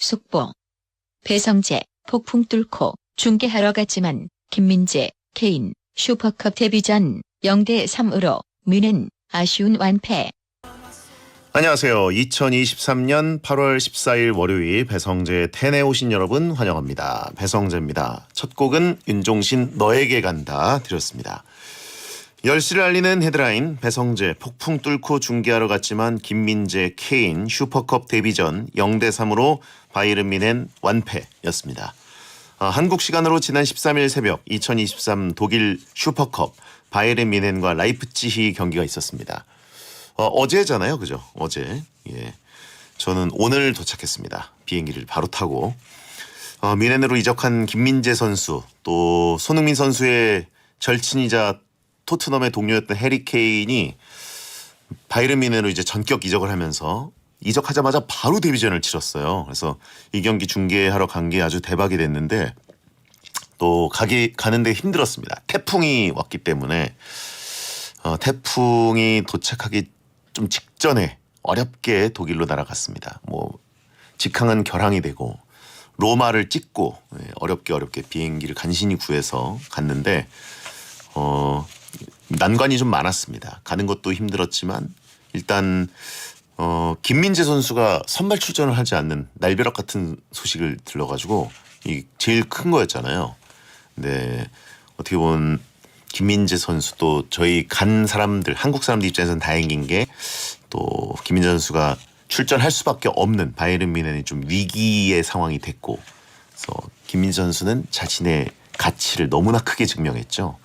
속보. 배성재, 폭풍 뚫고 중계하러 갔지만 김민재, 케인, 슈퍼컵 데뷔전 0대3으로 뮌헨 아쉬운 완패. 안녕하세요. 2023년 8월 14일 월요일 배성재 텐에 오신 여러분 환영합니다. 배성재입니다. 첫 곡은 윤종신 너에게 간다 드렸습니다. 10시를 알리는 헤드라인 배성재 폭풍 뚫고 중계하러 갔지만 김민재, 케인 슈퍼컵 데뷔전 0대3으로 바이에른 뮌헨 완패였습니다. 한국 시간으로 지난 13일 새벽 2023 독일 슈퍼컵 바이에른 뮌헨과 라이프치히 경기가 있었습니다. 어제잖아요. 그죠? 어제. 예. 저는 오늘 도착했습니다. 비행기를 바로 타고. 뮌헨으로 이적한 김민재 선수, 또 손흥민 선수의 절친이자 토트넘의 동료였던 해리 케인이 바이에른 뮌헨으로 이제 전격 이적을 하면서 이적하자마자 바로 데뷔전을 치렀어요. 그래서 이 경기 중계하러 간 게 아주 대박이 됐는데 또 가는데 힘들었습니다. 태풍이 왔기 때문에 태풍이 도착하기 좀 직전에 어렵게 독일로 날아갔습니다. 직항은 결항이 되고 로마를 찍고 어렵게 비행기를 간신히 구해서 갔는데 난관이 좀 많았습니다. 가는 것도 힘들었지만 일단 김민재 선수가 선발 출전을 하지 않는 날벼락 같은 소식을 들러가지고 이 제일 큰 거였잖아요. 근데 어떻게 보면 김민재 선수도 저희 간 사람들, 한국 사람들 입장에서는 다행인 게 또 김민재 선수가 출전할 수밖에 없는 바이에른 뮌헨이 좀 위기의 상황이 됐고, 그래서 김민재 선수는 자신의 가치를 너무나 크게 증명했죠.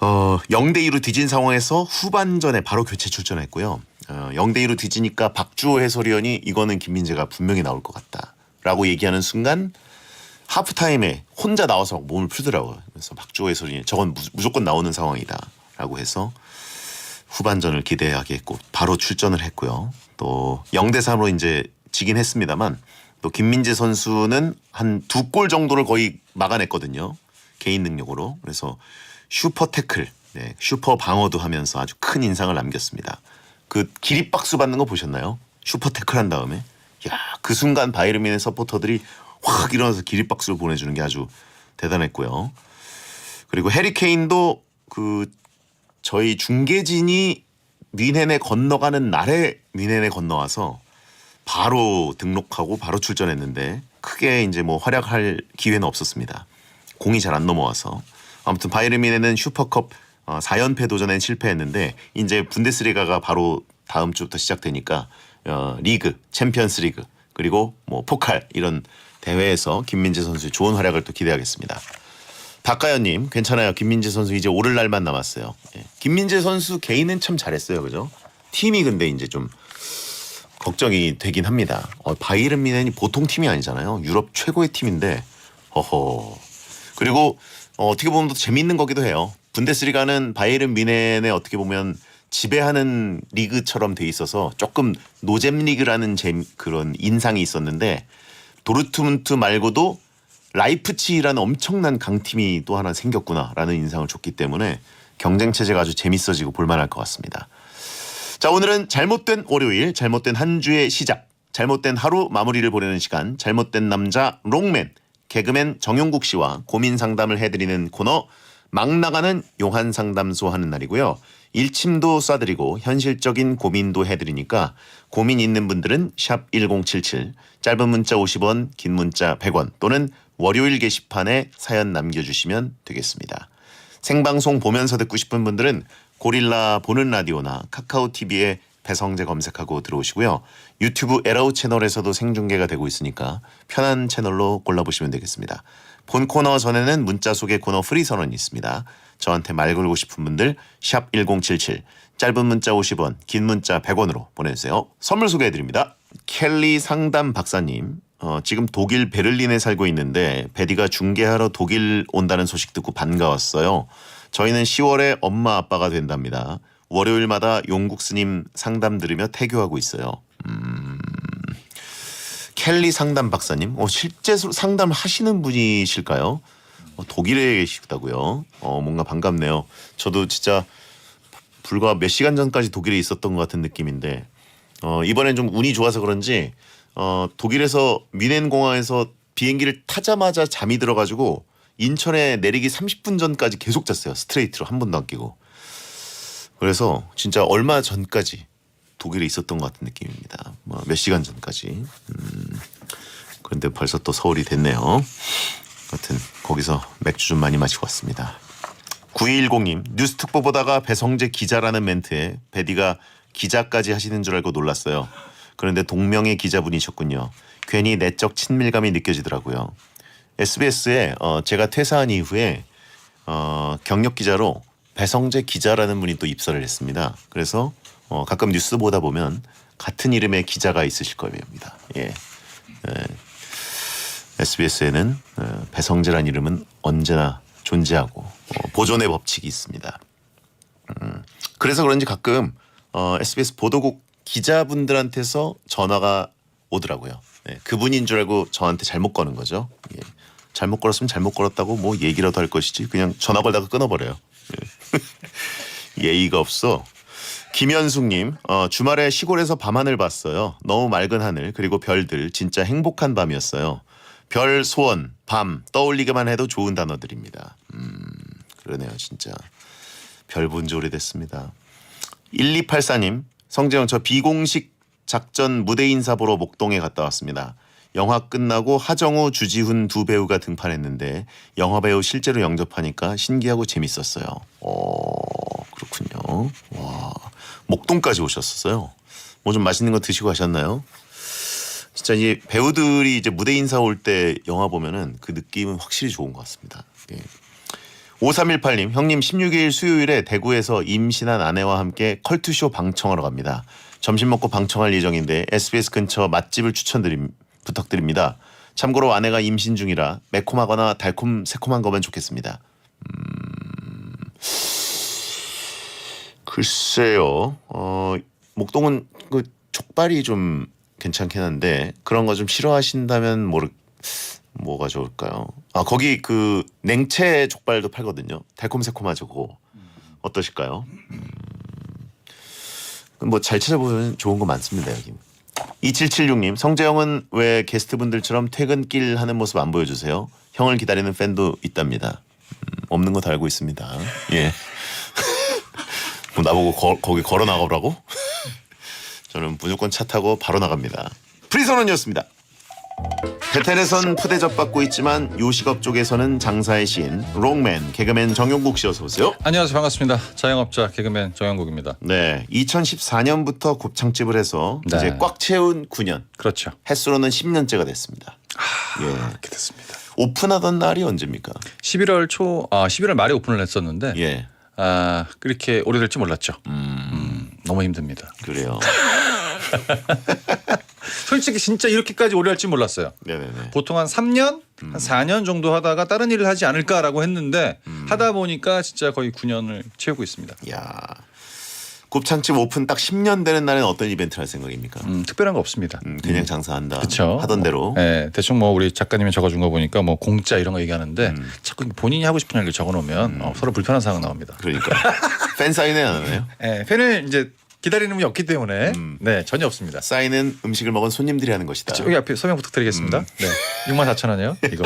0대2로 뒤진 상황에서 후반전에 바로 교체 출전했고요. 0대2로 뒤지니까 박주호 해설위원이 이거는 김민재가 분명히 나올 것 같다라고 얘기하는 순간 하프타임에 혼자 나와서 몸을 풀더라고요. 그래서 박주호 해설위원이 저건 무조건 나오는 상황이다라고 해서 후반전을 기대하게 했고 바로 출전을 했고요. 또 0대3으로 이제 지긴 했습니다만 또 김민재 선수는 한 2골 정도를 거의 막아냈거든요. 개인 능력으로. 그래서 슈퍼 태클, 슈퍼 방어도 하면서 아주 큰 인상을 남겼습니다. 그 기립박수 받는 거 보셨나요? 슈퍼 태클 한 다음에. 그 순간 바이에른 뮌헨 서포터들이 확 일어나서 기립박수를 보내주는 게 아주 대단했고요. 그리고 해리 케인도 저희 중계진이 뮌헨에 건너가는 날에 뮌헨에 건너와서 바로 등록하고 바로 출전했는데 크게 이제 활약할 기회는 없었습니다. 공이 잘 안 넘어와서. 아무튼 바이에른 뮌헨은 슈퍼컵 4연패 도전엔 실패했는데 이제 분데스리가가 바로 다음 주부터 시작되니까 리그, 챔피언스 리그 그리고 포칼 이런 대회에서 김민재 선수의 좋은 활약을 또 기대하겠습니다. 박가연님 괜찮아요. 김민재 선수 이제 오를 날만 남았어요. 김민재 선수 개인은 참 잘했어요. 그죠? 팀이 근데 이제 좀 걱정이 되긴 합니다. 바이에른 뮌헨이 보통 팀이 아니잖아요. 유럽 최고의 팀인데 그리고 어떻게 보면 또 재미있는 거기도 해요. 분데스리가는 바이에른 뮌헨에 어떻게 보면 지배하는 리그처럼 돼 있어서 조금 노잼 리그라는 그런 인상이 있었는데 도르트문트 말고도 라이프치히라는 엄청난 강팀이 또 하나 생겼구나라는 인상을 줬기 때문에 경쟁 체제가 아주 재밌어지고 볼만할 것 같습니다. 자, 오늘은 잘못된 월요일, 잘못된 한 주의 시작, 잘못된 하루 마무리를 보내는 시간, 잘못된 남자 롱맨, 개그맨 정용국 씨와 고민 상담을 해드리는 코너 막 나가는 용한 상담소 하는 날이고요. 일침도 쏴드리고 현실적인 고민도 해드리니까 고민 있는 분들은 샵 1077, 짧은 문자 50원, 긴 문자 100원 또는 월요일 게시판에 사연 남겨주시면 되겠습니다. 생방송 보면서 듣고 싶은 분들은 고릴라 보는 라디오나 카카오TV에 배성재 검색하고 들어오시고요. 유튜브 에라우 채널에서도 생중계가 되고 있으니까 편한 채널로 골라보시면 되겠습니다. 본 코너 전에는 문자 소개 코너 프리 선언이 있습니다. 저한테 말 걸고 싶은 분들 샵 1077, 짧은 문자 50원, 긴 문자 100원으로 보내주세요. 선물 소개해드립니다. 켈리 상담 박사님, 지금 독일 베를린에 살고 있는데 베디가 중계하러 독일 온다는 소식 듣고 반가웠어요. 저희는 10월에 엄마 아빠가 된답니다. 월요일마다 용국 스님 상담 들으며 태교하고 있어요. 켈리 상담 박사님, 실제 상담을 하시는 분이실까요? 독일에 계시다고요. 뭔가 반갑네요. 저도 진짜 불과 몇 시간 전까지 독일에 있었던 것 같은 느낌인데 이번엔 좀 운이 좋아서 그런지 독일에서 뮌헨 공항에서 비행기를 타자마자 잠이 들어가지고 인천에 내리기 30분 전까지 계속 잤어요. 스트레이트로 한 번도 안 끼고. 그래서 진짜 얼마 전까지 독일에 있었던 것 같은 느낌입니다. 뭐 몇 시간 전까지. 그런데 벌써 또 서울이 됐네요. 하여튼 거기서 맥주 좀 많이 마시고 왔습니다. 9210님 뉴스 특보 보다가 배성재 기자라는 멘트에 베디가 기자까지 하시는 줄 알고 놀랐어요. 그런데 동명의 기자분이셨군요. 괜히 내적 친밀감이 느껴지더라고요. SBS에 제가 퇴사한 이후에 경력 기자로 배성재 기자라는 분이 또 입사를 했습니다. 그래서 가끔 뉴스 보다 보면 같은 이름의 기자가 있으실 겁니다. 예. SBS에는 배성재라는 이름은 언제나 존재하고 보존의 법칙이 있습니다. 그래서 그런지 가끔 SBS 보도국 기자분들한테서 전화가 오더라고요. 네, 그분인 줄 알고 저한테 잘못 거는 거죠. 예. 잘못 걸었으면 잘못 걸었다고 뭐 얘기라도 할 것이지 그냥 전화 걸다가 끊어버려요. 예. 예의가 없어. 김현숙님 주말에 시골에서 밤하늘 봤어요. 너무 맑은 하늘 그리고 별들 진짜 행복한 밤이었어요. 별, 소원, 밤 떠올리기만 해도 좋은 단어들입니다. 그러네요 진짜. 별 본 지 오래됐습니다. 1284님 성재형 저 비공식 작전 무대 인사 보러 목동에 갔다 왔습니다. 영화 끝나고 하정우, 주지훈 두 배우가 등판했는데 영화 배우 실제로 영접하니까 신기하고 재밌었어요. 그렇군요. 와 목동까지 오셨었어요. 뭐 좀 맛있는 거 드시고 가셨나요? 진짜 이 배우들이 이제 무대 인사 올 때 영화 보면은 그 느낌은 확실히 좋은 것 같습니다. 예. 5318님 형님 16일 수요일에 대구에서 임신한 아내와 함께 컬투쇼 방청하러 갑니다. 점심 먹고 방청할 예정인데 SBS 근처 맛집을 부탁드립니다. 참고로 아내가 임신 중이라 매콤하거나 달콤 새콤한 거면 좋겠습니다. 글쎄요. 목동은 그 족발이 좀 괜찮긴 한데 그런 거 좀 싫어하신다면 뭐가 좋을까요? 거기 그 냉채 족발도 팔거든요. 달콤새콤하죠 그거. 어떠실까요? 뭐 잘 찾아보면 좋은 거 많습니다 여기. 2776님 성재형은 왜 게스트분들처럼 퇴근길 하는 모습 안 보여주세요? 형을 기다리는 팬도 있답니다. 없는 거 다 알고 있습니다. 예. 뭐 나보고 거기 걸어 나가라고? 저는 무조건 차 타고 바로 나갑니다. 프리선언이었습니다. 베텔에선 푸대접 받고 있지만 요식업 쪽에서는 장사의 신 롱맨 개그맨 정용국 씨 어서 오세요. 안녕하세요. 반갑습니다. 자영업자 개그맨 정영국입니다. 네, 2014년부터 곱창집을 해서 네. 이제 꽉 채운 9년. 그렇죠. 횟수로는 10년째가 됐습니다. 예. 이렇게 됐습니다. 오픈하던 날이 언제입니까? 11월 말에 오픈을 했었는데 예. 그렇게 오래될지 몰랐죠. 너무 힘듭니다. 그래요. 솔직히 진짜 이렇게까지 오래 할지 몰랐어요. 네네네. 보통 한 3년, 한 4년 정도 하다가 다른 일을 하지 않을까라고 했는데 하다 보니까 진짜 거의 9년을 채우고 있습니다. 야, 곱창집 오픈 딱 10년 되는 날엔 어떤 이벤트를 할 생각입니까? 특별한 거 없습니다. 그냥 장사한다. 그쵸. 하던 대로. 네, 대충 뭐 우리 작가님이 적어준 거 보니까 뭐 공짜 이런 거 얘기하는데 자꾸 본인이 하고 싶은 얘기를 적어놓으면 서로 불편한 상황 나옵니다. 그러니까 팬 사인회 안 하나요? 네, 팬을 이제 기다리는 분이 없기 때문에 네 전혀 없습니다. 사인은 음식을 먹은 손님들이 하는 것이다. 여기 앞에 서명 부탁드리겠습니다. 네, 64,000원이요. 이거.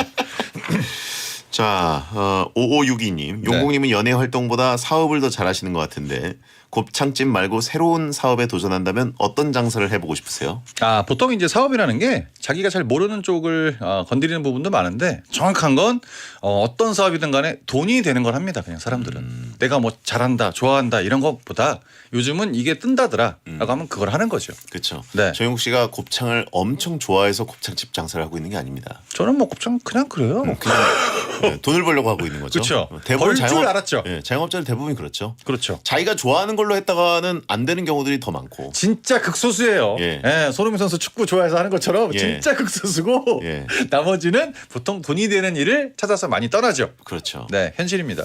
자, 5562님, 용국님은 연예 활동보다 사업을 더 잘하시는 것 같은데 곱창집 말고 새로운 사업에 도전한다면 어떤 장사를 해보고 싶으세요? 보통 이제 사업이라는 게 자기가 잘 모르는 쪽을 건드리는 부분도 많은데 정확한 건 어떤 사업이든 간에 돈이 되는 걸 합니다. 그냥 사람들은 내가 뭐 잘한다, 좋아한다 이런 것보다 요즘은 이게 뜬다더라라고 하면 그걸 하는 거죠. 그렇죠. 네. 정용국 씨가 곱창을 엄청 좋아해서 곱창집 장사를 하고 있는 게 아닙니다. 저는 뭐 곱창 그냥 그래요. 그냥 네, 돈을 벌려고 하고 있는 거죠. 그렇죠. 대부분 벌 줄 알았죠. 네, 자영업자들 대부분 그렇죠. 그렇죠. 자기가 좋아하는 걸로 했다가는 안 되는 경우들이 더 많고. 진짜 극소수예요. 예. 예, 손흥민 선수 축구 좋아해서 하는 것처럼 예. 진짜 극소수고 예. 나머지는 보통 돈이 되는 일을 찾아서 많이 떠나죠. 그렇죠. 네, 현실입니다.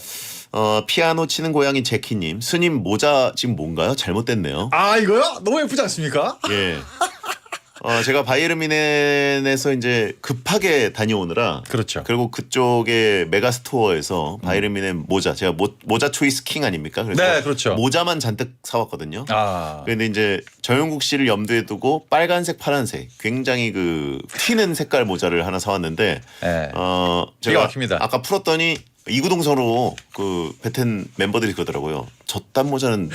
피아노 치는 고양이 제키님, 스님 모자 지금 뭔가요? 잘못됐네요. 이거요? 너무 예쁘지 않습니까? 예. 제가 바이에른 뮌헨에서 이제 급하게 다녀오느라 그렇죠. 그리고 그쪽에 메가스토어에서 바이에른 뮌헨 모자 제가 모자 초이스 킹 아닙니까? 그래서 네, 그렇죠. 모자만 잔뜩 사왔거든요. 아. 그런데 이제 정용국 씨를 염두에 두고 빨간색, 파란색 굉장히 그 튀는 색깔 모자를 하나 사왔는데 네. 제가 기가 막힙니다. 아까 풀었더니 이구동성으로 그 베텐 멤버들이 그러더라고요. 저딴 모자는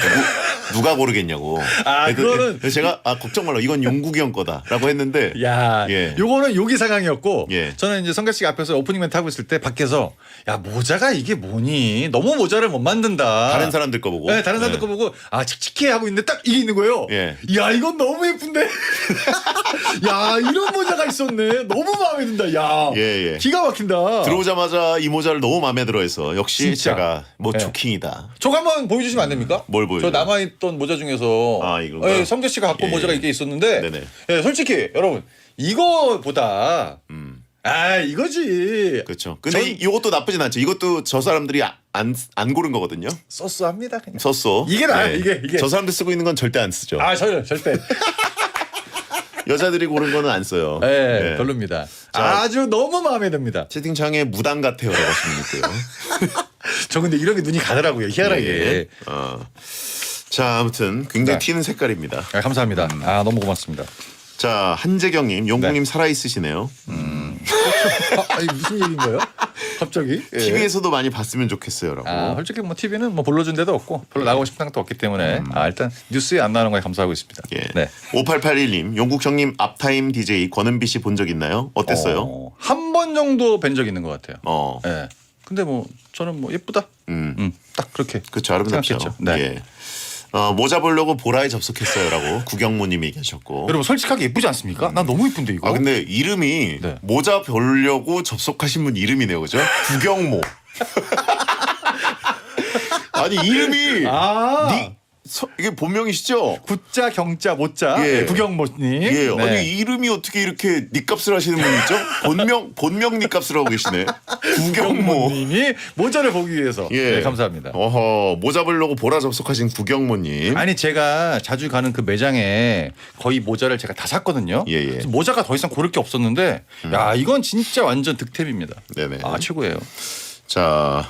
누가 고르겠냐고. 아, 그거는 그래서 제가 걱정 말라 이건 용국이 형 거다라고 했는데 야, 예. 요거는 요기 상황이었고 예. 저는 이제 성가 씨가 앞에서 오프닝 멘트 하고 있을 때 밖에서 야 모자가 이게 뭐니? 너무 모자를 못 만든다. 다른 사람들 거 보고 네, 다른 사람들 거 보고 아 칙칙해 하고 있는데 딱 이게 있는 거예요. 예. 야 이건 너무 예쁜데. 야 이런 모자가 있었네. 너무 마음에 든다. 야 예, 예. 기가 막힌다. 들어오자마자 이 모자를 너무 마음에 들어해서 역시 진짜. 제가 뭐 예. 조킹이다. 저거 한번 보여주시면 안 됩니까? 뭘 보여줘요? 저 남아있던 모자 중에서 아, 이건가요? 예, 성재 씨가 갖고 온 예. 모자가 이게 있었는데 네네. 예, 솔직히 여러분 이거보다 아 이거지 그렇죠. 근데 전- 이것도 나쁘진 않죠. 이것도 저 사람들이 안 고른 거거든요. 소스합니다 그냥. 썼어. 이게 나아요, 이게. 저 사람들 쓰고 있는 건 절대 안 쓰죠. 아 절대 여자들이 고른 거는 안 써요. 예, 예. 별로입니다. 자. 아주 너무 마음에 듭니다. 채팅창에 무당 같아요라고 하시면 있고요. 저 근데 이런 게 눈이 가더라고요 희한하게. 예. 자 아무튼 굉장히 네. 튀는 색깔입니다. 아, 감사합니다. 아 너무 고맙습니다. 자 한재경님, 용국님 네. 살아 있으시네요. 아니 무슨 얘기인 거예요? 갑자기? 예. TV에서도 많이 봤으면 좋겠어요라고. 아, 솔직히 뭐 TV는 뭐 불러준 데도 없고 별로 나가고 싶은 것도 없기 때문에 일단 뉴스에 안 나오는 거에 감사하고 있습니다. 예. 네. 5881님, 용국 형님 앞타임 DJ 권은비 씨 본 적 있나요? 어땠어요? 한 번 정도 뵌 적 있는 것 같아요. 어, 예. 근데 뭐 저는 뭐 예쁘다. 딱 그렇게. 그렇죠. 아름답죠. 생각했죠. 네. 예. 모자 보려고 보라에 접속했어요라고 구경모님이 얘기하셨고. 여러분 솔직하게 예쁘지 않습니까? 난 너무 예쁜데 이거. 아 근데 이름이 네. 모자 보려고 접속하신 분 이름이네요, 그죠? 구경모. 아니 이름이 아. 이게 본명이시죠? 구자 경자 모자 예. 구경모님. 예, 네. 아니 이름이 어떻게 이렇게 닉값을 하시는 분이죠? 본명 닉값을 하고 계시네. 구경모. 구경모님이 모자를 보기 위해서. 예, 네, 감사합니다. 어허, 모자 보려고 보라 접속하신 구경모님. 아니 제가 자주 가는 그 매장에 거의 모자를 제가 다 샀거든요. 예, 예. 그래서 모자가 더 이상 고를 게 없었는데 야 이건 진짜 완전 득템입니다. 네네. 아 최고예요. 자,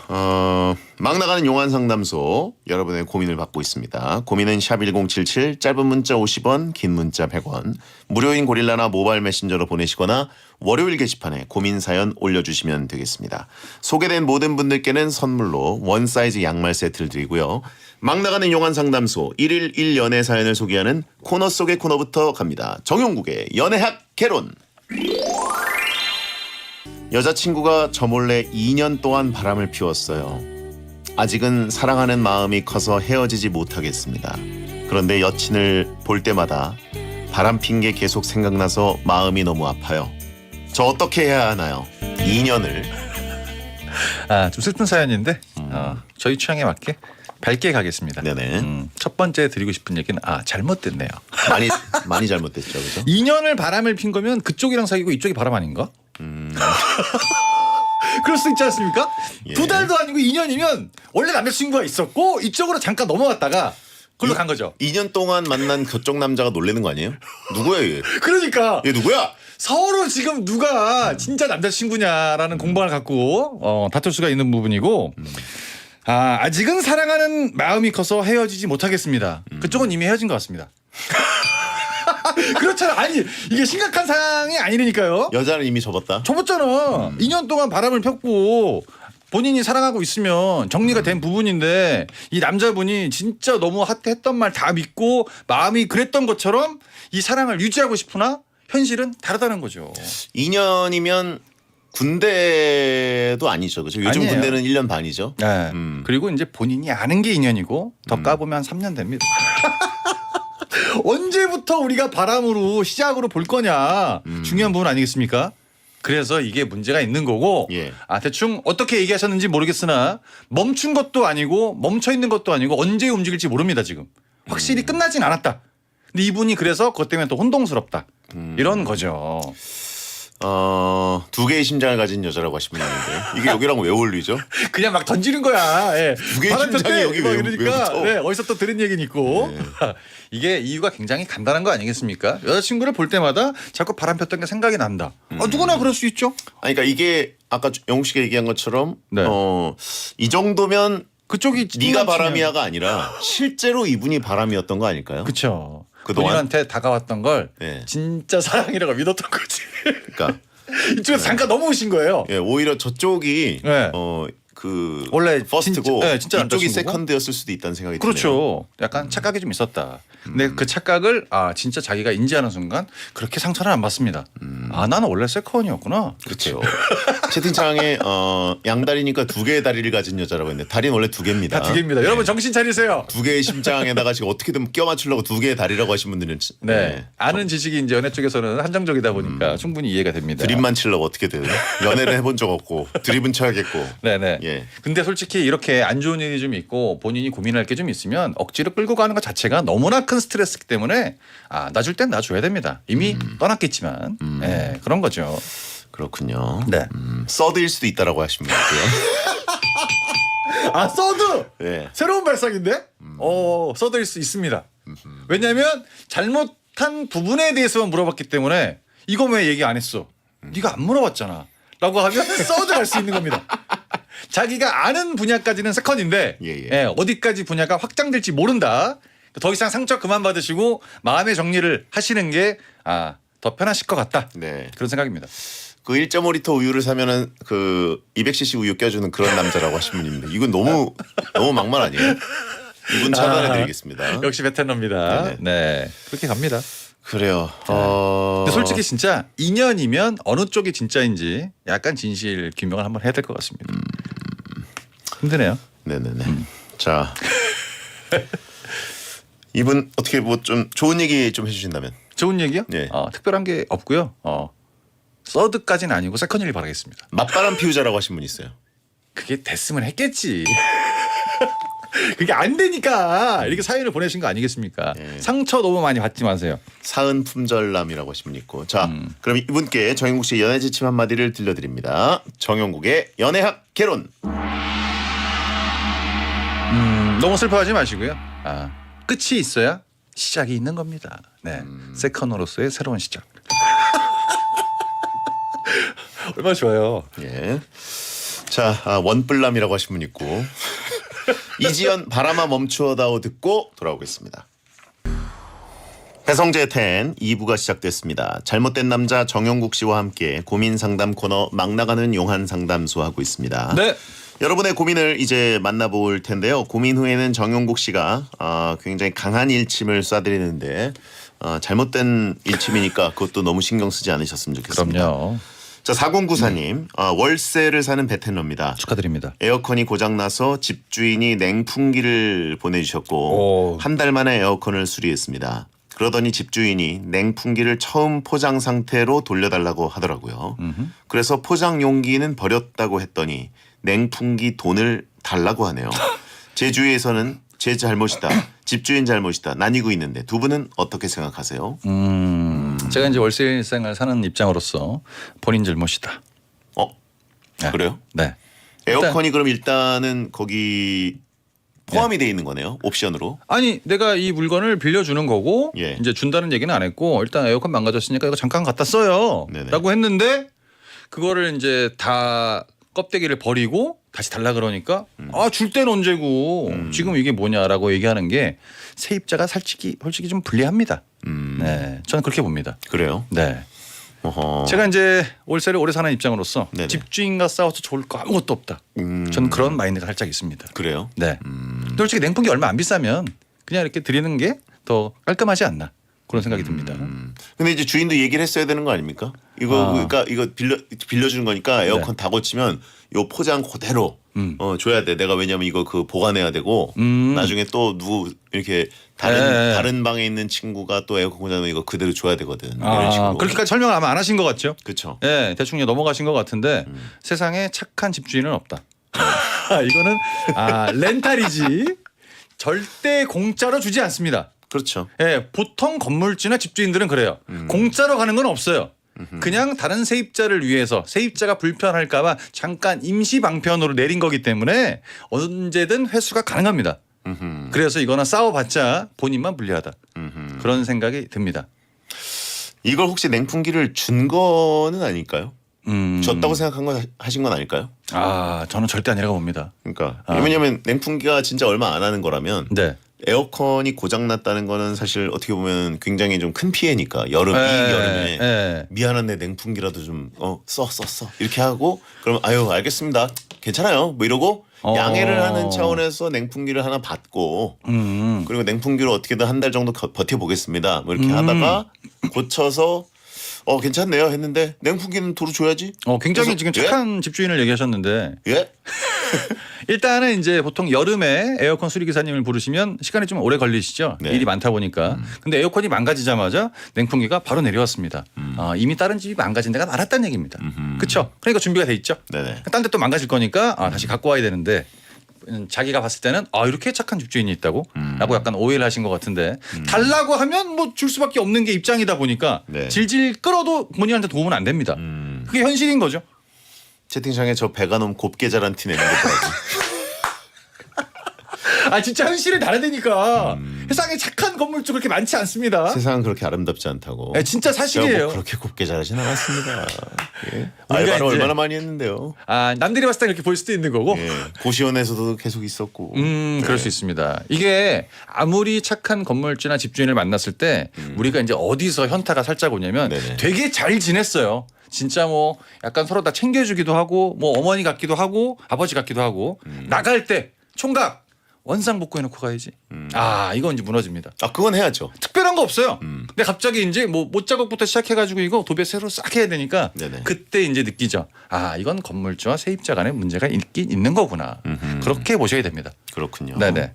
막 나가는 용안 상담소 여러분의 고민을 받고 있습니다. 고민은 샵 1077, 짧은 문자 50원, 긴 문자 100원, 무료인 고릴라나 모바일 메신저로 보내시거나 월요일 게시판에 고민 사연 올려주시면 되겠습니다. 소개된 모든 분들께는 선물로 원 사이즈 양말 세트를 드리고요. 막 나가는 용안 상담소 1일 1연애 사연을 소개하는 코너 속의 코너부터 갑니다. 정용국의 연애학 개론. 여자친구가 저 몰래 2년 동안 바람을 피웠어요. 아직은 사랑하는 마음이 커서 헤어지지 못하겠습니다. 그런데 여친을 볼 때마다 바람 핀 게 계속 생각나서 마음이 너무 아파요. 저 어떻게 해야 하나요? 2년을. 아 좀 슬픈 사연인데 저희 취향에 맞게 밝게 가겠습니다. 네네. 첫 번째 드리고 싶은 얘기는 잘못됐네요. 많이 잘못됐죠, 그죠? 2년을 바람을 핀 거면 그쪽이랑 사귀고 이쪽이 바람 아닌가? 그럴 수 있지 않습니까? 예. 2달도 아니고 2년이면 원래 남자친구가 있었고 이쪽으로 잠깐 넘어갔다가 그걸로 간 거죠. 2년 동안 만난 그쪽 남자가 놀래는 거 아니에요? 누구야 얘? 그러니까 얘 누구야? 서로 지금 누가 진짜 남자친구냐라는 공방을 갖고 다툴 수가 있는 부분이고 아직은 사랑하는 마음이 커서 헤어지지 못하겠습니다. 그쪽은 이미 헤어진 것 같습니다. 그렇잖아. 아니 이게 심각한 상황이 아니니까요. 여자는 이미 접었다. 접었잖아. 2년 동안 바람을 폈고 본인이 사랑하고 있으면 정리가 된 부분인데 이 남자분이 진짜 너무 핫했던 말 다 믿고 마음이 그랬던 것처럼 이 사랑을 유지하고 싶으나 현실은 다르다는 거죠. 2년이면 군대도 아니죠, 그죠? 요즘 아니에요. 군대는 1년 반이죠. 네. 그리고 이제 본인이 아는 게 2년이고 더 까보면 3년 됩니다. 언제부터 우리가 바람으로 시작으로 볼 거냐 중요한 부분 아니겠습니까? 그래서 이게 문제가 있는 거고 예. 대충 어떻게 얘기하셨는지 모르겠으나 멈춘 것도 아니고 멈춰 있는 것도 아니고 언제 움직일지 모릅니다 지금. 확실히 끝나진 않았다. 근데 이분이 그래서 그것 때문에 또 혼동스럽다. 이런 거죠. 두 개의 심장을 가진 여자라고 하시면 되는데 이게 여기랑 왜 어울리죠? 그냥 막 던지는 거야. 예. 두 개의 바람 심장이 폈대. 여기 뭐 왜 이러니까 붙어? 네, 어디서 또 들은 얘기는 있고 이게 이유가 굉장히 간단한 거 아니겠습니까? 여자친구를 볼 때마다 자꾸 바람 폈던 게 생각이 난다. 누구나 그럴 수 있죠. 아니 그러니까 이게 아까 영국 씨가 얘기한 것처럼 네. 이 정도면 그쪽이 네가 바람이야가 아니라 실제로 이분이 바람이었던 거 아닐까요? 그렇죠. 그동안? 본인한테 다가왔던 걸 네. 진짜 사랑이라고 믿었던 거지. 그러니까 이쪽에서 잠깐 넘어오신 거예요. 예, 오히려 저쪽이 네. 그 원래 퍼스트고 진짜- 네, 진짜 이쪽이 남자친구고? 세컨드였을 수도 있다는 생각이 드네요. 그렇죠. 약간 착각이 좀 있었다. 근데 그 착각을 진짜 자기가 인지하는 순간 그렇게 상처를 안 받습니다. 나는 원래 세컨이었구나. 그렇죠. 채팅창에 양다리니까 두 개의 다리를 가진 여자라고 했는데 다리는 원래 두 개입니다. 다 두 개입니다. 여러분 정신 차리세요. 두 개의 심장에다가 지금 어떻게든 껴 맞추려고 두 개의 다리라고 하신 분들은 네. 아는 지식이 이제 연애 쪽에서는 한정적이다 보니까 충분히 이해가 됩니다. 드립만 치려고 어떻게든 연애를 해본 적 없고 드립은 쳐야겠고. 네네. 예. 근데 솔직히 이렇게 안 좋은 일이 좀 있고 본인이 고민할 게 좀 있으면 억지로 끌고 가는 것 자체가 너무나 큰 스트레스이기 때문에 놔줄 땐 놔줘야 됩니다. 이미 떠났겠지만 네, 그런 거죠. 그렇군요. 네. 서드일 수도 있다라고 하시면 되고요. 서드 예. 새로운 발상인데? 서드일 수 있습니다. 왜냐하면 잘못한 부분에 대해서만 물어봤기 때문에 이거 왜 얘기 안 했어? 네가 안 물어봤잖아. 라고 하면 서드 갈 수 있는 겁니다. 자기가 아는 분야까지는 세컨인데 예. 어디까지 분야가 확장될지 모른다. 더 이상 상처 그만 받으시고 마음의 정리를 하시는 게 더 편하실 것 같다. 네. 그런 생각입니다. 그 1.5리터 우유를 사면은 그 200cc 우유 껴주는 그런 남자라고 하신 분인데 이건 너무 막말 아니에요? 이분 차단해드리겠습니다. 역시 베테랑입니다. 네네. 네, 그렇게 갑니다. 그래요. 근데 솔직히 진짜 인연이면 어느 쪽이 진짜인지 약간 진실 규명을 한번 해야 될 것 같습니다. 힘드네요. 네네네. 자, 이분 어떻게 뭐 좀 좋은 얘기 좀 해주신다면. 좋은 얘기요? 네. 특별한 게 없고요. 서드까지는 아니고 세컨이를 바라겠습니다. 맞바람 피우자라고 하신 분 있어요. 그게 됐으면 했겠지. 그게 안 되니까 이렇게 사연을 보내신 거 아니겠습니까? 네. 상처 너무 많이 받지 마세요. 사은 품절남이라고 하신 분 있고. 자, 그럼 이분께 정영국 씨의 연애 지침 한마디를 들려드립니다. 정영국의 연애학 개론. 너무 슬퍼하지 마시고요. 끝이 있어야 시작이 있는 겁니다. 네, 세컨으로서의 새로운 시작. 얼마나 좋아요. 예. 자, 원뿔남이라고 하신 분 있고. 이지연 바람아 멈추어다오 듣고 돌아오겠습니다. 배성재 10 2부가 시작됐습니다. 잘못된 남자 정영국 씨와 함께 고민 상담 코너 막 나가는 용한 상담소 하고 있습니다. 네. 여러분의 고민을 이제 만나볼 텐데요. 고민 후에는 정영국 씨가 굉장히 강한 일침을 쏴드리는데 잘못된 일침이니까 그것도 너무 신경 쓰지 않으셨으면 좋겠습니다. 그럼요. 자, 4094님 월세를 사는 베테너입니다. 축하드립니다. 에어컨이 고장나서 집주인이 냉풍기를 보내주셨고 오. 한 달 만에 에어컨을 수리했습니다. 그러더니 집주인이 냉풍기를 처음 포장 상태로 돌려달라고 하더라고요. 그래서 포장 용기는 버렸다고 했더니 냉풍기 돈을 달라고 하네요. 제 주위에서는 제 잘못이다, 집주인 잘못이다 나뉘고 있는데 두 분은 어떻게 생각하세요? 제가 이제 월세 일생을 사는 입장으로서 본인 잘못이다. 네. 그래요? 네. 에어컨이 그럼 일단은 거기 포함이 돼 있는 거네요. 옵션으로. 아니 내가 이 물건을 빌려주는 거고 예. 이제 준다는 얘기는 안 했고 일단 에어컨 망가졌으니까 이거 잠깐 갖다 써요 네네. 라고 했는데 그거를 이제 다 껍데기를 버리고 다시 달라 그러니까 줄 때는 언제고 지금 이게 뭐냐라고 얘기하는 게 세입자가 솔직히 좀 불리합니다. 네, 저는 그렇게 봅니다. 그래요? 네. 어허. 제가 이제 월세를 오래 사는 입장으로서 네네. 집주인과 싸워서 좋을 거 아무것도 없다. 저는 그런 마인드가 살짝 있습니다. 그래요? 네. 솔직히 냉풍기 얼마 안 비싸면 그냥 이렇게 드리는 게 더 깔끔하지 않나 그런 생각이 듭니다. 근데 이제 주인도 얘기를 했어야 되는 거 아닙니까? 이거 그러니까 이거 빌려주는 거니까 에어컨 다 고치면 요 포장 그대로 줘야 돼. 내가 왜냐면 이거 그 보관해야 되고 나중에 또 누구 이렇게 다른 방에 있는 친구가 또 에어컨 고장나면 이거 그대로 줘야 되거든. 이런 식으로. 그렇게까지 설명을 아마 안 하신 것 같죠? 그렇죠. 네, 대충 넘어가신 것 같은데 세상에 착한 집주인은 없다. 이거는 렌탈이지 절대 공짜로 주지 않습니다. 그렇죠. 예, 보통 건물주나 집주인들은 그래요. 공짜로 가는 건 없어요. 그냥 다른 세입자를 위해서 세입자가 불편할까봐 잠깐 임시 방편으로 내린 거기 때문에 언제든 회수가 가능합니다. 그래서 이거는 싸워봤자 본인만 불리하다. 그런 생각이 듭니다. 이걸 혹시 냉풍기를 준 거는 아닐까요? 음. 줬다고 하신 건 아닐까요? 아, 저는 절대 아니라고 봅니다. 그러니까 왜냐면 냉풍기가 진짜 얼마 안 하는 거라면 네. 에어컨이 고장 났다는 거는 사실 어떻게 보면 굉장히 좀 큰 피해니까 이 여름에 네. 미안한데 냉풍기라도 좀 써 이렇게 하고 그러면 아유 알겠습니다 괜찮아요 뭐 이러고 양해를 하는 차원에서 냉풍기를 하나 받고 그리고 냉풍기로 어떻게든 한 달 정도 버텨보겠습니다 뭐 이렇게 하다가 고쳐서 괜찮네요 했는데 냉풍기는 도로 줘야지. 굉장히 그래서, 지금 착한 집주인을 얘기하셨는데 예? 일단은 이제 보통 여름에 에어컨 수리기사님을 부르시면 시간이 좀 오래 걸리시죠. 네. 일이 많다 보니까. 근데 에어컨이 망가지자마자 냉풍기가 바로 내려왔습니다. 이미 다른 집이 망가진 데가 많았다는 얘기입니다. 그렇죠? 그러니까 준비가 돼 있죠. 네네. 딴 데 또 망가질 거니까 다시 갖고 와야 되는데 자기가 봤을 때는 이렇게 착한 집주인이 있다고 라고 약간 오해를 하신 것 같은데 달라고 하면 뭐 줄 수밖에 없는 게 입장이다 보니까 네. 질질 끌어도 본인한테 도움은 안 됩니다. 그게 현실인 거죠. 채팅창에 저 배가놈 곱게 자란 티 내는 거더라고. 진짜 현실이 다르다니까. 세상에 착한 건물주 그렇게 많지 않습니다. 세상은 그렇게 아름답지 않다고. 네, 진짜 제가 사실이에요. 뭐 그렇게 곱게 자라진 않았습니다. 예. 우리가 알바를 이제- 얼마나 많이 했는데요. 남들이 봤을 때 그렇게 보일 수도 있는 거고. 예. 고시원에서도 계속 있었고. 그럴 수 있습니다. 이게 아무리 착한 건물주나 집주인을 만났을 때 우리가 이제 어디서 현타가 살짝 오냐면 네네. 되게 잘 지냈어요. 진짜 뭐 약간 서로 다 챙겨주기도 하고 뭐 어머니 같기도 하고 아버지 같기도 하고 나갈 때 총각 원상복구 해놓고 가야지. 이건 이제 무너집니다. 그건 해야죠. 특별한 거 없어요. 근데 갑자기 이제 뭐 못작업부터 시작해가지고 이거 도배 새로 싹 해야 되니까 네네. 그때 이제 느끼죠. 이건 건물주와 세입자 간에 문제가 있긴 있는 거구나. 그렇게 보셔야 됩니다. 그렇군요. 네네.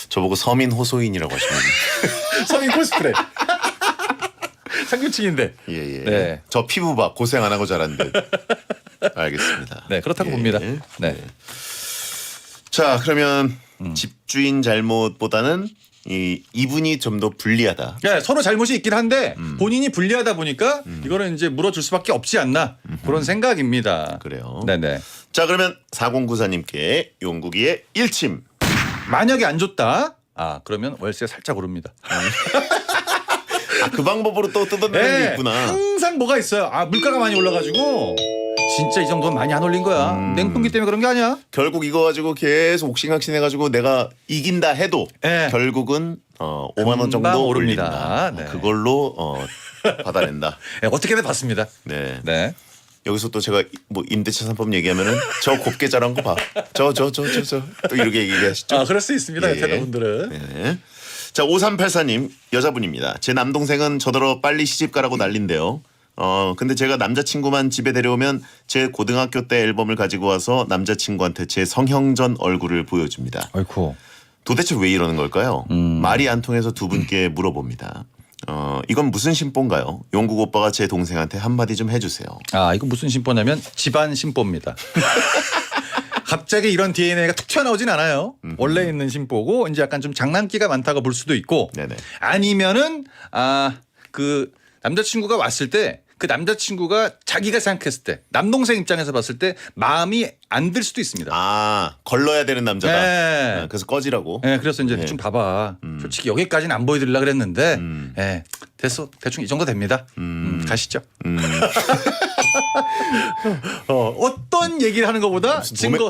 저보고 서민 호소인이라고 하시면 서민 코스프레. 상류층인데. 예. 네. 저 피부 봐 고생 안 하고 자란 듯. 알겠습니다. 네, 그렇다고 예. 봅니다. 네. 자 그러면 집주인 잘못보다는 이분이 좀 더 불리하다. 네, 서로 잘못이 있긴 한데 본인이 불리하다 보니까 이거는 이제 물어줄 수밖에 없지 않나 그런 생각입니다. 그래요. 네네. 자 그러면 4094님께 용국이의 일침. 만약에 안 줬다. 그러면 월세 살짝 오릅니다. 그 방법으로 또 뜯어내는 게 있구나. 항상 뭐가 있어요. 물가가 많이 올라가지고 진짜 이 정도는 많이 안 올린 거야. 냉풍기 때문에 그런 게 아니야. 결국 이거 가지고 계속 옥신각신해가지고 내가 이긴다 해도 네. 결국은 5만 원 금방 정도 오릅니다. 올린다. 네. 그걸로 받아낸다. 네, 어떻게든 봤습니다. 네. 네. 여기서 또 제가 뭐 임대차 3법 얘기하면은 저 곱게 자란 거 봐. 저 또 이렇게 얘기하시죠. 그럴 수 있습니다. 예. 여자분들은. 네. 자 5384님 여자분입니다. 제 남동생은 저더러 빨리 시집 가라고 난린데요. 근데 제가 남자친구만 집에 데려오면 제 고등학교 때 앨범을 가지고 와서 남자친구한테 제 성형전 얼굴을 보여줍니다. 아이고. 도대체 왜 이러는 걸까요? 말이 안 통해서 두 분께 물어봅니다. 이건 무슨 심보인가요? 용국 오빠가 제 동생한테 한마디 좀 해주세요. 이거 무슨 심보냐면 집안 심보입니다. 갑자기 이런 DNA가 툭 튀어나오진 않아요. 원래 있는 심보고 이제 약간 좀 장난기가 많다고 볼 수도 있고 네네. 아니면은 그 남자친구가 왔을 때 그 남자친구가 자기가 생각했을 때 남동생 입장에서 봤을 때 마음이 안 들 수도 있습니다. 걸러야 되는 남자다. 네. 그래서 꺼지라고. 네, 그래서 이제 네. 좀 봐봐. 솔직히 여기까지는 안 보여드리려고 그랬는데 됐어. 대충 이 정도 됩니다. 가시죠. 어떤 얘기를 하는 것보다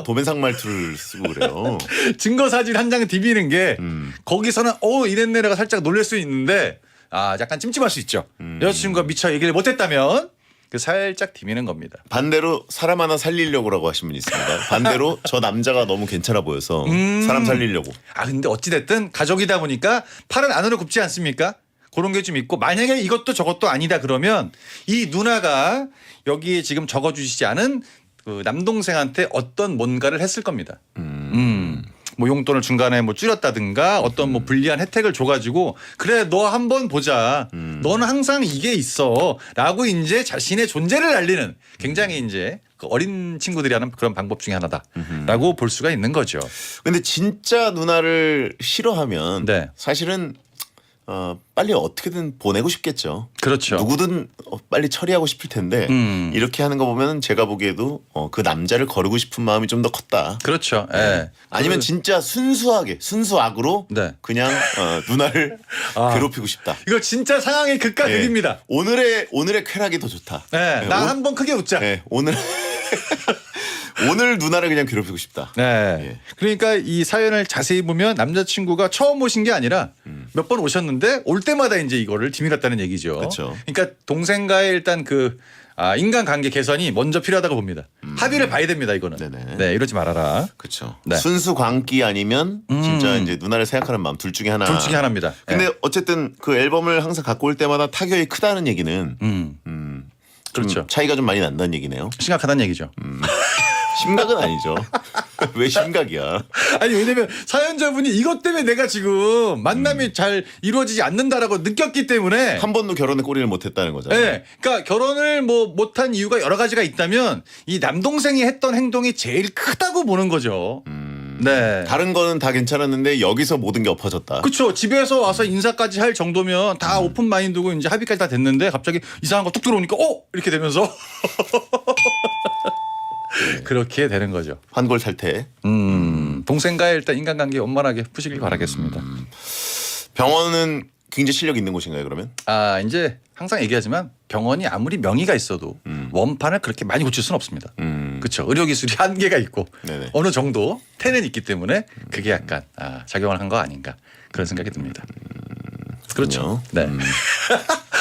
도면상 말투를 쓰고 그래요. 증거 사진 한 장 디비는 게 거기서는 이랬네가 살짝 놀랄 수 있는데 약간 찜찜할 수 있죠. 여자친구가 미처 얘기를 못했다면 살짝 디미는 겁니다. 반대로 사람 하나 살리려고라고 하신 분이 있습니다. 반대로 저 남자가 너무 괜찮아 보여서 사람 살리려고. 근데 어찌됐든 가족이다 보니까 팔은 안으로 굽지 않습니까? 그런 게 좀 있고 만약에 이것도 저것도 아니다 그러면 이 누나가 여기에 지금 적어주시지 않은 그 남동생한테 어떤 뭔가를 했을 겁니다. 뭐 용돈을 중간에 뭐 줄였다든가 어떤 뭐 불리한 혜택을 줘가지고 그래 너 한번 보자. 너는 항상 이게 있어라고 이제 자신의 존재를 알리는 굉장히 이제 그 어린 친구들이 하는 그런 방법 중에 하나다라고 볼 수가 있는 거죠. 근데 진짜 누나를 싫어하면 네. 사실은 빨리 어떻게든 보내고 싶겠죠. 그렇죠. 누구든 빨리 처리하고 싶을 텐데 이렇게 하는 거 보면 제가 보기에도 그 남자를 거르고 싶은 마음이 좀 더 컸다. 그렇죠. 예. 아니면 진짜 순수하게 순수악으로 네. 그냥 누나를 괴롭히고 싶다. 이거 진짜 상황의 극과 네. 극입니다. 오늘의 쾌락이 더 좋다. 네. 나 한번 크게 웃자. 네, 오늘 오늘 누나를 그냥 괴롭히고 싶다. 네. 예. 그러니까 이 사연을 자세히 보면 남자친구가 처음 오신 게 아니라 몇 번 오셨는데 올 때마다 이제 이거를 뒤밀었다는 얘기죠. 그렇죠. 그러니까 동생과의 일단 인간관계 개선이 먼저 필요하다고 봅니다. 합의를 봐야 됩니다. 이거는. 네네. 네, 이러지 말아라. 그렇죠. 네. 순수 광기 아니면 진짜 이제 누나를 생각하는 마음 둘 중에 하나. 둘 중에 하나입니다. 근데 네. 어쨌든 그 앨범을 항상 갖고 올 때마다 타격이 크다는 얘기는 좀 그렇죠. 차이가 좀 많이 난다는 얘기네요. 심각하다는 얘기죠. 심각은 아니죠. 왜 심각이야? 아니 왜냐면 사연자분이 이것 때문에 내가 지금 만남이 잘 이루어지지 않는다라고 느꼈기 때문에 한 번도 결혼에 꼬리를 못했다는 거잖아요. 네, 그러니까 결혼을 못한 이유가 여러 가지가 있다면 이 남동생이 했던 행동이 제일 크다고 보는 거죠. 네. 다른 거는 다 괜찮았는데 여기서 모든 게 엎어졌다. 그렇죠. 집에서 와서 인사까지 할 정도면 다 오픈 마인드고 이제 합의까지 다 됐는데 갑자기 이상한 거 뚝 들어오니까 이렇게 되면서 그렇게 되는 거죠. 환골탈태. 동생과의 일단 인간관계 원만하게 푸시길 바라겠습니다. 병원은 굉장히 실력 있는 곳인가요, 그러면? 아 이제 항상 얘기하지만 병원이 아무리 명의가 있어도 원판을 그렇게 많이 고칠 수는 없습니다. 그렇죠. 의료기술이 한계가 있고 네네. 어느 정도 태는 있기 때문에 그게 약간 작용을 한 거 아닌가 그런 생각이 듭니다. 그렇죠. 네.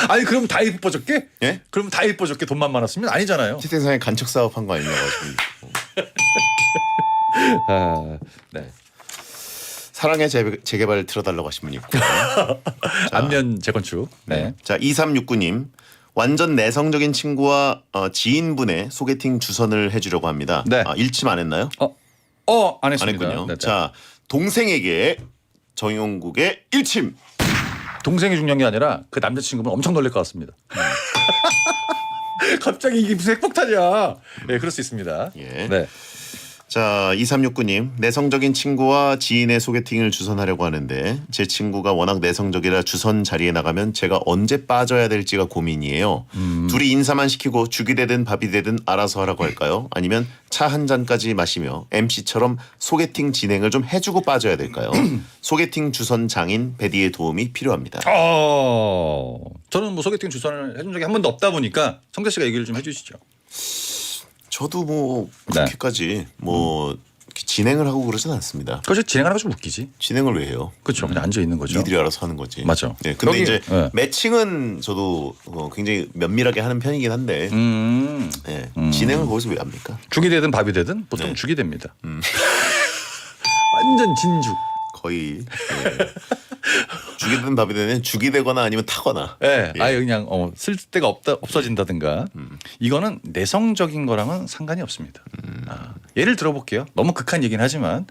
아니 그럼 다 예뻐졌게? 예? 그럼 다 예뻐졌게 돈만 많았으면 아니잖아요. 채팅상에 간척 사업 한 거 아니냐고 지금. 네. 사랑의 재개발 틀어달라고 하신 분이 있고. 안면 재건축. 네. 자 2369님 완전 내성적인 친구와 지인분의 소개팅 주선을 해주려고 합니다. 네. 일침 안 했나요? 안 안 했습니다. 했군요. 네, 네. 자 동생에게 정용국의 일침. 동생이 중요한 게 아니라 그 남자친구는 엄청 놀랄 것 같습니다. 갑자기 이게 무슨 핵폭탄이야. 네, 그럴 수 있습니다. 예. 네. 자 2369님 내성적인 친구와 지인의 소개팅을 주선하려고 하는데 제 친구가 워낙 내성적이라 주선 자리에 나가면 제가 언제 빠져야 될지가 고민이에요. 둘이 인사만 시키고 죽이 되든 밥이 되든 알아서 하라고 할까요? 아니면 차 한 잔까지 마시며 MC처럼 소개팅 진행을 좀 해주고 빠져야 될까요? 소개팅 주선 장인 베디의 도움이 필요합니다. 저는 소개팅 주선을 해준 적이 한 번도 없다 보니까 성재 씨가 얘기를 좀 해주시죠. 저도 뭐 그렇게까지 뭐 진행을 하고 그러진 않습니다. 그것이 진행하는 거 좀 웃기지. 진행을 왜 해요? 그렇죠. 그냥 앉아 있는 거죠. 니들이 알아서 하는 거지. 맞죠. 네, 근데 여기, 이제 네. 매칭은 저도 굉장히 면밀하게 하는 편이긴 한데 네, 진행을 거기서 왜 합니까? 죽이 되든 밥이 되든 보통 네. 죽이 됩니다. 완전 진죽. 거의 죽이 되든 밥이 되든 죽이 되거나 아니면 타거나. 예, 예. 아예 그냥 쓸 데가 없어진다든가. 이거는 내성적인 거랑은 상관이 없습니다. 예를 들어볼게요. 너무 극한 얘기는 하지만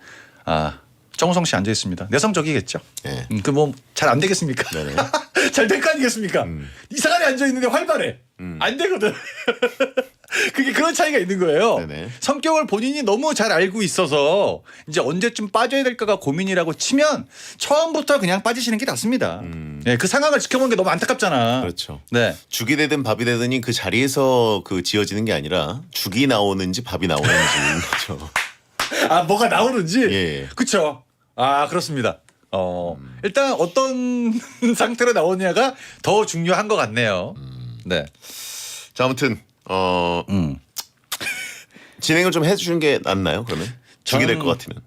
정우성 씨 앉아 있습니다. 내성적이겠죠. 예. 그 뭐 잘 안 되겠습니까? 네네. 잘 될 거 아니겠습니까? 이상하게 앉아 있는데 활발해. 안 되거든. 그게 그런 차이가 있는 거예요. 네네. 성격을 본인이 너무 잘 알고 있어서 이제 언제쯤 빠져야 될까가 고민이라고 치면 처음부터 그냥 빠지시는 게 낫습니다. 네, 그 상황을 지켜보는 게 너무 안타깝잖아. 그렇죠. 네. 죽이 되든 밥이 되든이 그 자리에서 지어지는 게 아니라 죽이 나오는지 밥이 나오는지인 거죠. 뭐가 나오는지. 예. 그렇죠. 그렇습니다. 일단 어떤 상태로 나오냐가 더 중요한 것 같네요. 네. 자 아무튼 진행을 좀 해주는 게 낫나요? 그러면 죽이 될 것 같으면.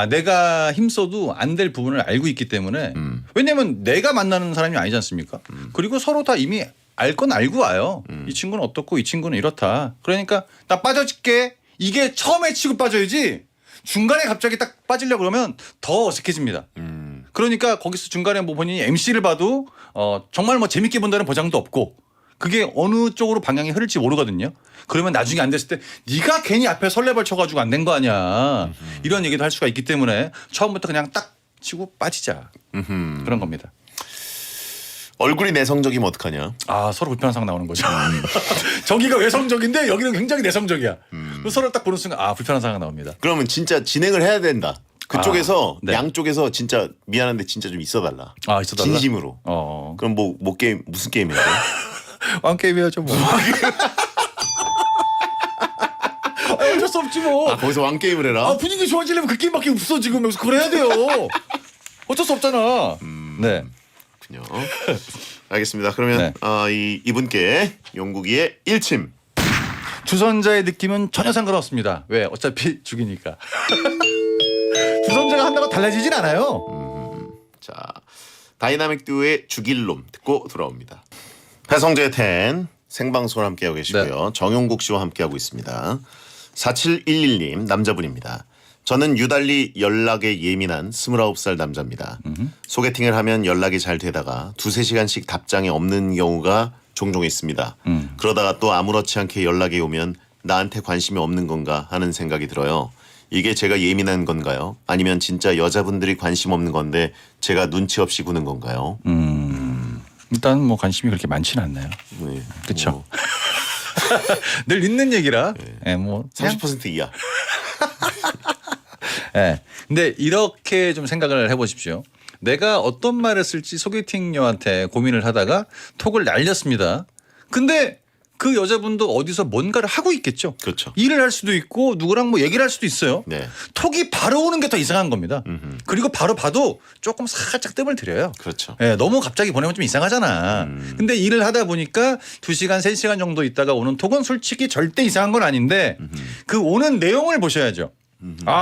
내가 힘써도 안 될 부분을 알고 있기 때문에 왜냐면 내가 만나는 사람이 아니지 않습니까? 그리고 서로 다 이미 알 건 알고 와요. 이 친구는 어떻고 이 친구는 이렇다. 그러니까 나 빠져줄게. 이게 처음에 치고 빠져야지 중간에 갑자기 딱 빠지려고 그러면 더 어색해집니다. 그러니까 거기서 중간에 뭐 본인이 MC를 봐도 정말 뭐 재밌게 본다는 보장도 없고 그게 어느 쪽으로 방향이 흐를지 모르거든요. 그러면 나중에 안 됐을 때 네가 괜히 앞에 설레발 쳐가지고 안 된 거 아니야. 이런 얘기도 할 수가 있기 때문에 처음부터 그냥 딱 치고 빠지자. 그런 겁니다. 얼굴이 내성적이면 어떡하냐? 서로 불편한 상황 나오는 거죠. 저기가 외성적인데 여기는 굉장히 내성적이야. 서로 딱 보는 순간 불편한 상황 나옵니다. 그러면 진짜 진행을 해야 된다. 그쪽에서 네. 양쪽에서 진짜 미안한데 진짜 좀 있어달라. 있어달라. 진심으로. 그럼 그럼 뭐 게임 무슨 게임인데? 왕게임이야죠 뭐. 어쩔 수 없지 뭐. 거기서 왕 게임을 해라. 분위기 좋아지려면 그 게임밖에 없어 지금 여기서 그걸 해야 돼요. 어쩔 수 없잖아. 네. 그렇군요. 알겠습니다. 그러면 네. 이분께 용국이의 1침. 주선자의 느낌은 전혀 상관없습니다. 왜? 어차피 죽이니까. 주선자가 한다고 달라지진 않아요. 자, 다이나믹 듀오의 죽일 놈 듣고 돌아옵니다. 배성재 10 생방송을 함께하고 계시고요. 정용국 씨와 함께하고 있습니다. 4711님 남자분입니다. 저는 유달리 연락에 예민한 29살 남자입니다. 소개팅을 하면 연락이 잘 되다가 2-3시간씩 답장이 없는 경우가 종종 있습니다. 그러다가 또 아무렇지 않게 연락이 오면 나한테 관심이 없는 건가 하는 생각이 들어요. 이게 제가 예민한 건가요? 아니면 진짜 여자분들이 관심 없는 건데 제가 눈치 없이 구는 건가요? 일단 뭐 관심이 그렇게 많지는 않나요. 네, 그렇죠. 뭐 늘 있는 얘기라. 예, 뭐 30% 이하. 예. 근데 이렇게 좀 생각을 해보십시오. 내가 어떤 말을 쓸지 소개팅녀한테 고민을 하다가 톡을 날렸습니다. 근데 그 여자분도 어디서 뭔가를 하고 있겠죠. 그렇죠. 일을 할 수도 있고 누구랑 뭐 얘기를 할 수도 있어요. 네. 톡이 바로 오는 게 더 이상한 겁니다. 그리고 바로 봐도 조금 살짝 뜸을 들여요. 그렇죠. 예, 너무 갑자기 보내면 좀 이상하잖아. 근데 일을 하다 보니까 2시간, 3시간 정도 있다가 오는 톡은 솔직히 절대 이상한 건 아닌데 그 오는 내용을 보셔야죠.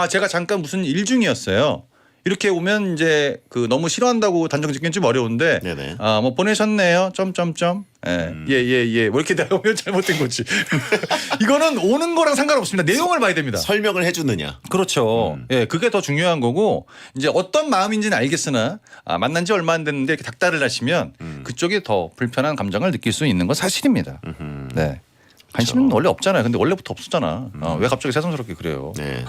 제가 잠깐 무슨 일 중이었어요. 이렇게 오면 이제 그 너무 싫어한다고 단정 짓기는 좀 어려운데 네네. 뭐 보내셨네요. 점점점. 예. 뭐 이렇게 나오면 잘못된 거지. 이거는 오는 거랑 상관없습니다. 내용을 봐야 됩니다. 설명을 해주느냐. 그렇죠. 예, 그게 더 중요한 거고 이제 어떤 마음인지는 알겠으나 만난 지 얼마 안 됐는데 이렇게 닥달을 하시면 그쪽이 더 불편한 감정을 느낄 수 있는 건 사실입니다. 네. 관심은 원래 없잖아요. 근데 원래부터 없었잖아. 왜 갑자기 새삼스럽게 그래요? 네.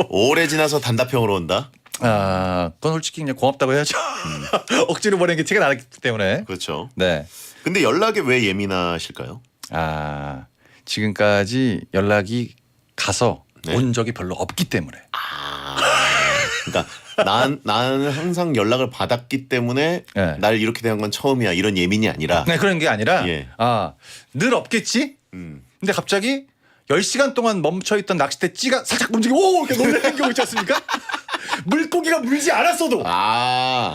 오래 지나서 단답형으로 온다. 그건 솔직히 그냥 고맙다고 해야죠. 억지로 보낸 게 티가 나기 때문에. 그렇죠. 네. 근데 연락에 왜 예민하실까요? 지금까지 연락이 가서 네. 온 적이 별로 없기 때문에. 그러니까 나는 항상 연락을 받았기 때문에 네. 날 이렇게 대한 건 처음이야 이런 예민이 아니라. 네, 그런 게 아니라 예. 늘 없겠지. 근데 갑자기 10시간 동안 멈춰있던 낚싯대 찌가 살짝 움직이고 오! 이렇게 놀라는 경우 있지 않습니까? 물고기가 물지 않았어도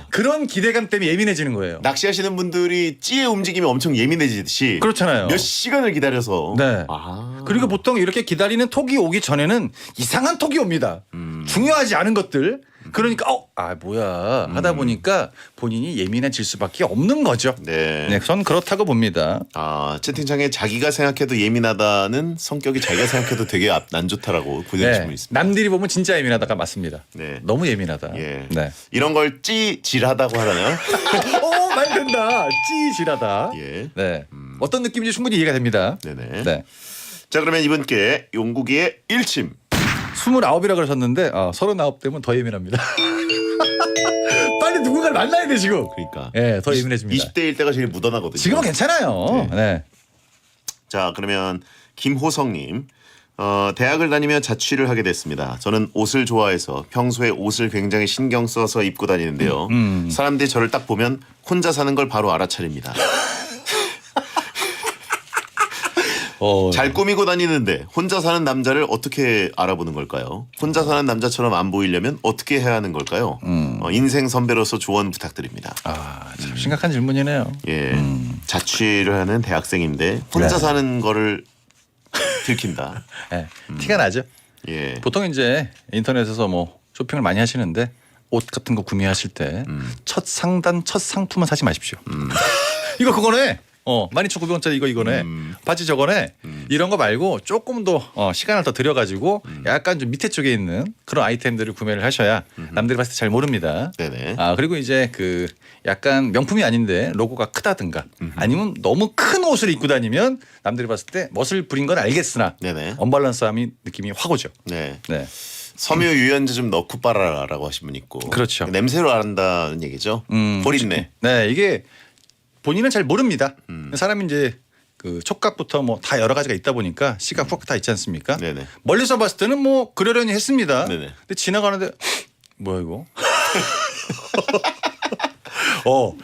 그런 기대감 때문에 예민해지는 거예요. 낚시하시는 분들이 찌의 움직임이 엄청 예민해지듯이 그렇잖아요. 몇 시간을 기다려서. 네. 그리고 보통 이렇게 기다리는 톡이 오기 전에는 이상한 톡이 옵니다. 중요하지 않은 것들. 그러니까 뭐야 하다 보니까 본인이 예민해질 수밖에 없는 거죠. 네. 전 그렇다고 봅니다. 채팅창에 자기가 생각해도 예민하다는 성격이 자기가 생각해도 되게 안 좋다라고 보내주신 분 있습니다. 남들이 보면 진짜 예민하다가 맞습니다. 네. 너무 예민하다. 예. 네. 이런 걸 찌질하다고 하나요? 말 된다. 찌질하다. 예. 네. 어떤 느낌인지 충분히 이해가 됩니다. 네네. 네. 자, 그러면 이분께 용국이의 1침. 29이라 그러셨는데 39 되면 더 예민합니다. 빨리 누군가를 만나야 돼 지금. 그러니까. 예, 더 예민해집니다. 20대일 때가 제일 묻어나거든요. 지금은 괜찮아요. 네. 자, 그러면 김호성님. 대학을 다니며 자취를 하게 됐습니다. 저는 옷을 좋아해서 평소에 옷을 굉장히 신경 써서 입고 다니는데요. 사람들이 저를 딱 보면 혼자 사는 걸 바로 알아차립니다. 잘 꾸미고 다니는데 혼자 사는 남자를 어떻게 알아보는 걸까요? 혼자 사는 남자처럼 안 보이려면 어떻게 해야 하는 걸까요? 인생 선배로서 조언 부탁드립니다. 참 심각한 질문이네요. 예, 자취를 하는 대학생인데 혼자 네. 사는 거를 들킨다. 네. 티가 나죠. 예, 보통 이제 인터넷에서 뭐 쇼핑을 많이 하시는데 옷 같은 거 구매하실 때 첫 상단 첫 상품은 사지 마십시오. 이거 그거네. 12,900원짜리 이거네. 바지 저거네. 이런 거 말고 조금 더 시간을 더 들여가지고 약간 좀 밑에 쪽에 있는 그런 아이템들을 구매를 하셔야 남들이 봤을 때 잘 모릅니다. 네네. 그리고 이제 그 약간 명품이 아닌데 로고가 크다든가 아니면 너무 큰 옷을 입고 다니면 남들이 봤을 때 멋을 부린 건 알겠으나 네네. 언밸런스함이 느낌이 확 오죠. 네. 네. 섬유 유연제 좀 넣고 빨아라라고 하신 분 있고. 그렇죠. 냄새로 안다는 얘기죠. 버린내. 네, 이게 본인은 잘 모릅니다. 사람이 이제 그 촉각부터 뭐 다 여러 가지가 있다 보니까 시각, 후각 다 있지 않습니까? 네네. 멀리서 봤을 때는 뭐 그러려니 했습니다. 네네. 근데 지나가는데 뭐야 이거?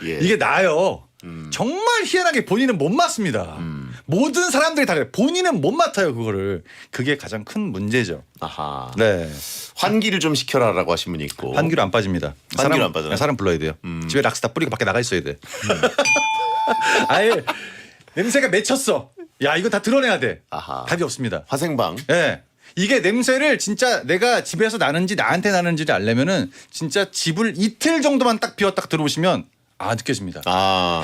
예. 이게 나요. 정말 희한하게 본인은 못 맡습니다. 모든 사람들이 다 그래. 본인은 못 맡아요 그거를. 그게 가장 큰 문제죠. 아하. 네. 환기를 좀 시켜라라고 하신 분이 있고. 환기로 안 빠집니다. 환기로 안 빠져요? 사람 불러야 돼요. 집에 락스타 뿌리고 밖에 나가 있어야 돼. 아예 냄새가 맺혔어. 야 이거 다 드러내야 돼. 아하. 답이 없습니다. 화생방. 예. 이게 냄새를 진짜 내가 집에서 나는지 나한테 나는지를 알려면은 진짜 집을 이틀 정도만 딱 비웠다 들어오시면 느껴집니다.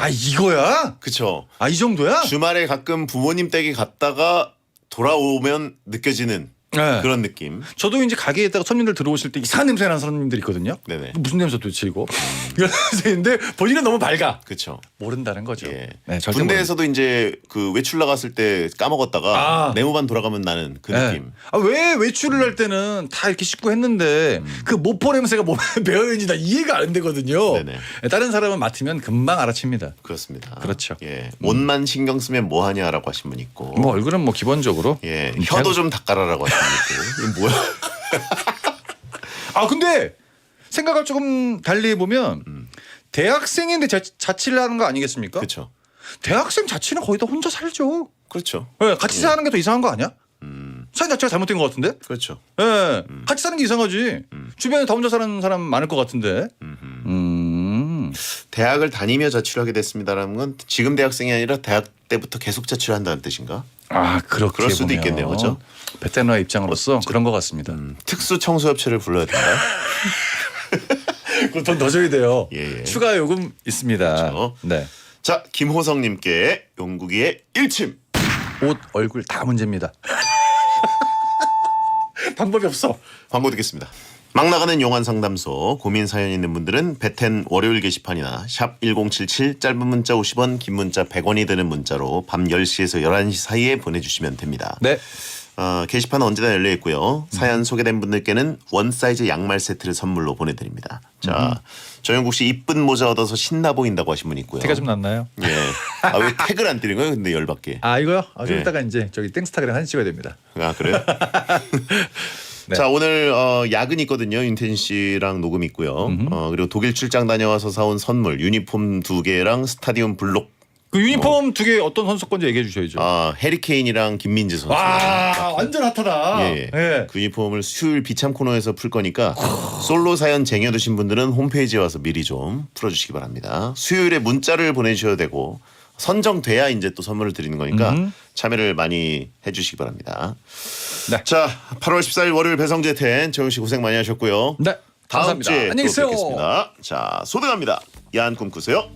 이거야? 그쵸. 이 정도야? 주말에 가끔 부모님 댁에 갔다가 돌아오면 느껴지는 네. 그런 느낌. 저도 이제 가게에다가 손님들 들어오실 때 이상한 냄새 나는 손님들이 있거든요. 네네. 무슨 냄새 도대체 이거? 이런 냄새인데 본인은 너무 밝아. 그쵸. 모른다는 거죠. 예. 네, 절대 군대에서도 이제 그 외출 나갔을 때 까먹었다가 내무반 돌아가면 나는 그 느낌. 왜 외출을 할 때는 다 이렇게 씻고 했는데 그 모포 냄새가 몸에 배어있는지 나 이해가 안 되거든요. 네네. 다른 사람은 맡으면 금방 알아챕니다. 그렇습니다. 그렇죠. 예. 옷만 신경 쓰면 뭐 하냐라고 하신 분 있고. 뭐 얼굴은 뭐 기본적으로. 예. 혀도 좀 닦아라라고 하신 분 있고. 이거 뭐야? 근데 생각을 조금 달리 해보면 대학생인데 자취를 하는 거 아니겠습니까? 그렇죠. 대학생 자취는 거의 다 혼자 살죠. 그렇죠. 네, 같이 사는 게 더 이상한 거 아니야? 사는 자체가 잘못된 것 같은데? 그렇죠. 예, 같이 사는 게 이상하지. 주변에 다 혼자 사는 사람 많을 것 같은데. 대학을 다니며 자취를 하게 됐습니다라는 건 지금 대학생이 아니라 대학 때부터 계속 자취를 한다는 뜻인가? 그렇게 그럴 수도 보면 있겠네요, 그렇죠? 베테너의 입장으로서 그런 것 같습니다. 특수 청소업체를 불러야 되나요? 그돈 더 줘야 돼요. 예. 추가 요금 있습니다. 그렇죠. 네. 자, 김호성님께 용국이의 일침. 옷, 얼굴 다 문제입니다. 방법이 없어. 광고 듣겠습니다. 막 나가는 용한 상담소 고민 사연 있는 분들은 베텐 월요일 게시판이나 샵 1077 짧은 문자 50원 긴 문자 100원이 되는 문자로 밤 10시에서 11시 사이에 보내주시면 됩니다. 네. 게시판은 언제나 열려 있고요. 사연 소개된 분들께는 원 사이즈 양말 세트를 선물로 보내드립니다. 자, 조영국 씨 이쁜 모자 얻어서 신나 보인다고 하신 분 있고요. 티가 좀 났나요? 예. 왜 택을 안 드린 거예요? 근데 열받게. 이거요? 좀 예. 이따가 이제 저기 땡스타그램 사진 찍어야 됩니다. 그래요? 네. 자, 오늘 야근 있거든요. 윤태진 씨랑 녹음 있고요. 그리고 독일 출장 다녀와서 사온 선물 유니폼 2개랑 스타디움 블록. 그 유니폼 2개 어떤 선수 건지 얘기해 주셔야죠. 해리케인이랑 김민재 선수. 완전 핫하다. 예. 그 유니폼을 수요일 비참 코너에서 풀 거니까 솔로 사연 쟁여두신 분들은 홈페이지에 와서 미리 좀 풀어주시기 바랍니다. 수요일에 문자를 보내주셔야 되고 선정돼야 이제 또 선물을 드리는 거니까 참여를 많이 해주시기 바랍니다. 네. 자, 8월 14일 월요일 배성재 텐 정영 씨 고생 많이 하셨고요. 네. 다음 감사합니다. 주에 안녕히 또 계세요. 뵙겠습니다. 자, 소등합니다. 야한 꿈 꾸세요.